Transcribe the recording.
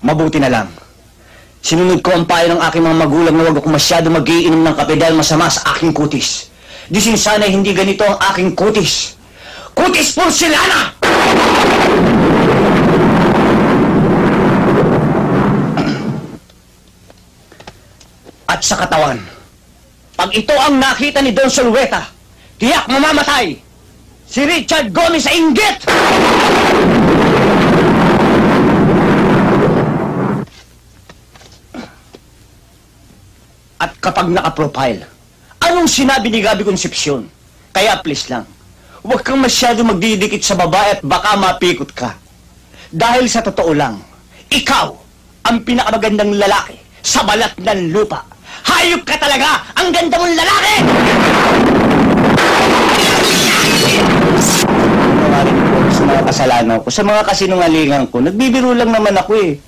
Mabuti na lang. Sinunod ko ang payo ng aking mga magulang na huwag ako masyado mag-iinom ng kape dahil masama sa aking kutis. Disin sana hindi ganito ang aking kutis. Kutis porcelana! At sa katawan, pag ito ang nakita ni Don Solueta, tiyak mamamatay! Si Richard Gomez sa inggit! At kapag naka-profile, anong sinabi ni Gabi Concepcion? Kaya please lang, huwag kang masyado magdidikit sa babae at baka mapikot ka. Dahil sa totoo lang, ikaw ang pinakamagandang lalaki sa balat ng lupa. Hayop ka talaga! Ang ganda mong lalaki! Sa mga kasalanan ko, sa mga kasinungalingan ko, nagbibiro lang naman ako eh.